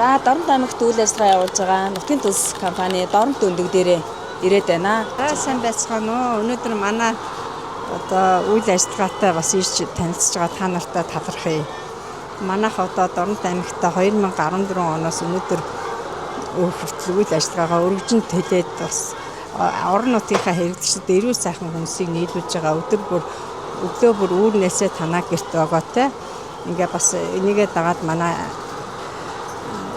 За Дорнод аймагт үйл ажиллагаа явуулж байгаа Нутгийн Төс компани Дорнод өндөг дээрээ ирээд байна. За сайн байцгаана уу. Өнөөдөр манай одоо үйл ажиллагаатай бас ирж танилцж байгаа та нартай талархъя. Манайх одоо Дорнод аймагта 2014 оноос өнөөдөр хүртэл үйл ажиллагаагаа өргөжинд төлөөд бас орон нутгийнхаа хэрэглэгчид эрүүл сайхан хүмүүсийг нийлүүлж байгаа өглөө бүр үүрнээсээ танаа гэрт өгөөтэй. Ингээ бас энийгээ дагаад манай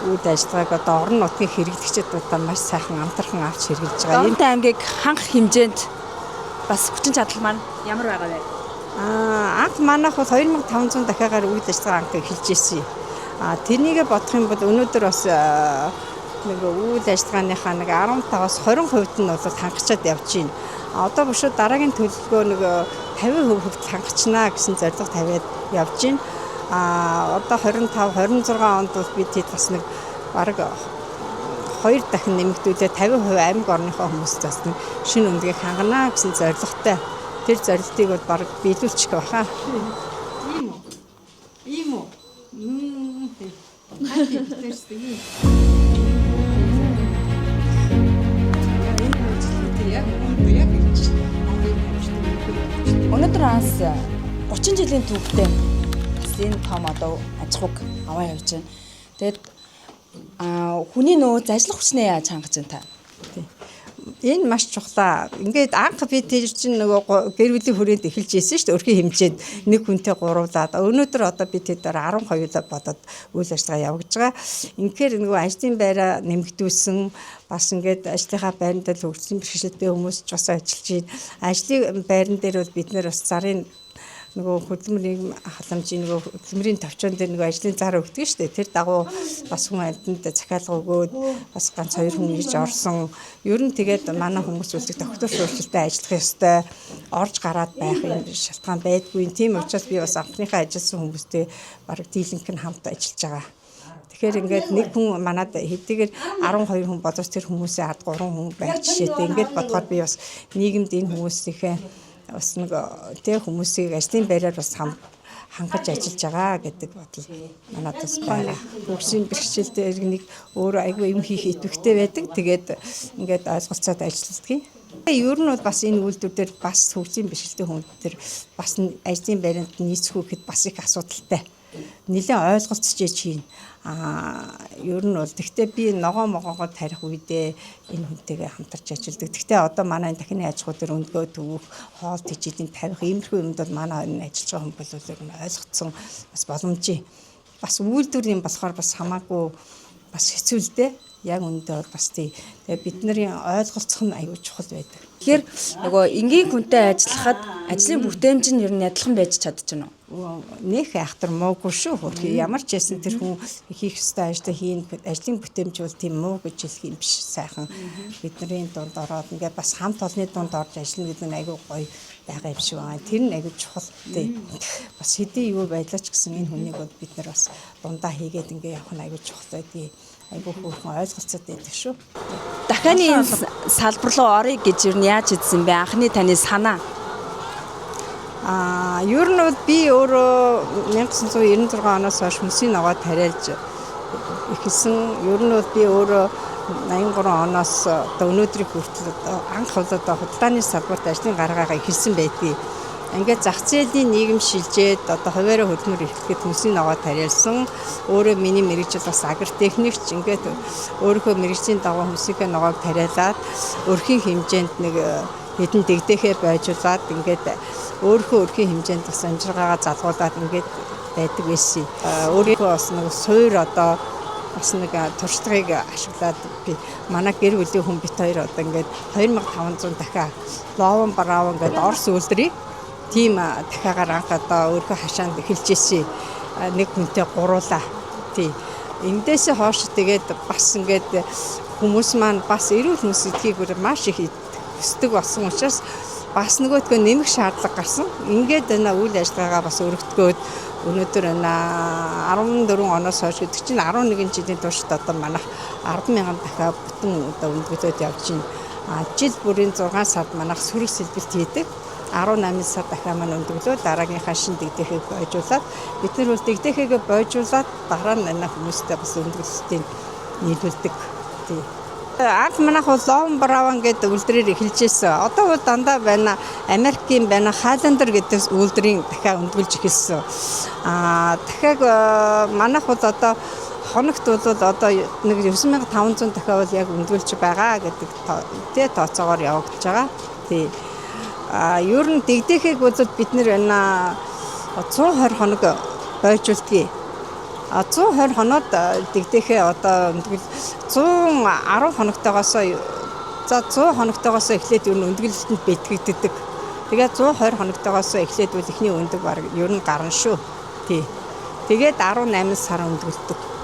үйл ажиллагааг одоо орон нутгийн хэрэглэгчдүүдээ маш сайхан амтархан авч хэрэгжилж байгаа. Дорнод аймгийг хангах хэмжээнд бас хүчин чадал маань ямар байгаа вэ? Анх манайх бол 2500 дахиагаар үйл ажиллагаа анх эхэлж ирсэн. Тэрнийгээ бодох юм бол өнөөдөр бас нэг үйл ажиллагааныхаа нэг 15-аас 20% нь бол хангачаад явж байна. Одоо бошоо дараагийн төлөвлөгөө нэг 50% хангачнаа гэсэн зорилго тавиад явж байна. Одоо 25-26 онд бол бид хэд бас нэг бараг 2 дахин нэмэгдүүлээд 50% аймаг орныхоо хүмүүст бас нэг шинэ үндэгийг хангана гэсэн зорилготой. Тэр зорилтыг бол бараг биелүүлчих байхаа. Ийм үү? Өнөөдөр анс 30 жилийн түүхтэй бас энэ том одоо аж ахуйг аваа явж байна. Тэгээд хүний нөөц ажиллах хүчнээ яаж хангаж байна та? Энэ маш чухлаа. Ингээд анх би тэр чинь нөгөө гэр бүлийн хүрээнд эхэлж ийсэн шүү дээ. Өрхийн хэмжээнд нэг хүнтэй гуруулаад. Өнөөдөр одоо би тэдээр 12-оо бодоод үйл ажиллагаа явуулж байгаа. Инхээр нөгөө ажлын байраа нэмэгдүүлсэн бас ингээд ажлынхаа байранд л хөгжлийн бэрхшээлтэй хүмүүс ч бас ажиллаж байна. Ажлын байран дээр бол бид нэр бас зарын нөгөө хөдөлмөрийн халамжийн нөгөө хөдөлмөрийн төвчөн дээр нөгөө ажлын зар өгдөг шүү дээ. Тэр дагуу бас хүн амьтанд захиалга өгөөд бас ганц 2 хүн ирж орсон. Ер нь тэгээд манай хүмүүс үлдэх доктор шүүрчилтэй ажиллах ёстой. Орж гараад байх юм шалтгаан байдгүй. Тийм учраас би бас амтныхаа ажилласан хүмүүстэй бараг дийлэнх нь хамт ажиллаж байгаа. Тэгэхээр ингээд нэг хүн манад хэдийгээр 12 хүн бодож тэр хүмүүсээ хад 3 хүн байх жишээтэй. Ингээд бодохоор би бас нийгэмд энэ хүмүүсийнхээ бас нэг тэр хүмүүсийг ажлын байраар бас хангаж ажиллаж байгаа гэдэг бодол манад бас байна. Хөгжлийн бэрхшээлтэй нэг өөр айгүй юм хийх идэвхтэй байдаг. Тэгээд ингээд ойлголцоод ажилладаг. Ер нь бол бас энэ үйлдвэр дээр бас хөгжлийн бэрхшээлтэй хүн төр бас ажлын байранд нийцэх үхэд бас их асуудалтай. Нэлээд ойлголцож чинь. Ер нь бол гэхдээ би ногоо тарих үедээ энэ хүнтэйгээ хамтарч ажилладаг. Гэхдээ одоо манай дахины аж ахуй дээр өндгөө төвөх, хоол тэжээлийн тавих иймэрхүү юмд бол манай энэ ажиллаж байгаа хүн бол ер нь ойлгоцсон бас боломжийн. Бас үйлдвэр юм болохоор бас хамаагүй бас хэцүү л дээ. Яг үүндээ бол бас тэгээ бидний ойлголцох нь аюул чухал байдаг. Тэгэхээр нөгөө энгийн хүнтэй ажиллахад ажлын бүтээмж нь ер нь адилхан байж чадчихна уу? Нэх айхтар муугүй шүү. Ямар ч байсан тэр хүн хийх ёстой ажлаа хийн. Ажлын бүтээмж бол тийм муу гэж хэлэх юм биш. Сайхан бидний дунд ороод ингээд бас хамт олонны дунд орж ажиллана гэдэг нь аюул гоё байгаа юм шиг байна. Тэр нь аюул чухал тий. Бас хэдий юу байлаач гэсэн энэ хүнийг бол бид нар бас дундаа хийгээд ингээд явах нь аюул чухал байдгийг айгүй хөөрхөн ойлголцоод байдаг шүү. Дахианы энэ салбар руу орё гэж юу яаж хэлсэн бэ? Анхны таны санаа. Ер нь бол би өөрөө 1996 оноос хойш хүмүүсийн ногоо тариалж эхэлсэн. Ер нь бол би өөрөө 83 оноос одоо өнөөдрийг хүртэл анх одоо худалдааны салбарт ажлын гаргаагаа эхэлсэн байдгийг. Ингээд зах зээлийн нийгэм шилжээд одоо хуваараа хөдөлмөр эрхлэхэд хүмүүсийн ногоо тариалсан. Өөрөө миний мэргэжил бас агротехникч ингээд өөрийнхөө мэргэжлийн дагуу хүмүүсийнхээ ногоог тариалаад өрхийн хэмжээнд нэг хэдэн дэгдэхээ байжуулаад ингээд өөрийнхөө өрхийн хэмжээнд бас амжиргаагаа залгуулад ингээд байдаг байсан. Өөрийнхөө бас нэг суур одоо бас нэг туршлагыг ашиглаад би манай гэр бүлийн хүн бит хоёр одоо ингээд 2500 дахиад ловон браав ингээд орс үйлдвэрийг тийм дахиагаар анх одоо өөрийнхөө хашаанд эхэлж ирсэн нэг хүнтэй гуруулаа. Тий. Эндээсээ хойш тэгээд бас ингээд хүмүүс маань бас эрүүл хүнс эдгийг маш их хүсдэг болсон учраас бас нөгөөдгөө нэмэх шаардлага гарсан. Ингээд энэ үйл ажиллагаагаа бас өргөдгөөд өнөөдөр энэ 14 оноос хойш гэдэг чинь 11 жилийн туршид одоо манайх 100000 дахиад бүтэн одоо өндгөдөд явж байна. Жил бүрийн 6 сард манайх сөрөг сэлбэлт хийдэг. 18 сар дахиад маань өндөглөө дараагийнхаа шин дэгдэхийг бойжуулаад бид нар бол дэгдэхийг бойжуулаад дараа нь манай хүмүүстэй бас өндөглөлтийг нийлүүлдэг. Тий. Анх манайх бол лоон браван гэдэг үйлдвэрээр эхэлж ирсэн. Одоо бол дандаа байна Америкийн байна Хайландер гэдэг үйлдвэрийн дахиад өндөглөж эхэлсэн. Дахиад манайх бол одоо хоногт бол одоо нэг 9500 дахиад бол яг өндөглөж байгаа гэдэг тооцоогоор явагдаж байгаа. Тий. Ер нь дэгдэхийг бол бид нэр байна 120 хоног бойжуулдгийг. 120 хоноод дэгдэхээ одоо 110 хоногтойгоос за 100 хоногтойгоос эхлээд ер нь өндөглөлтөнд бэлтгэгддэг. Тэгээд 120 хоногтойгоос эхлээд бол ихний өндөг баг ер нь гарна шүү. Тий. Тэгээд 18 сар өндөглөдөг.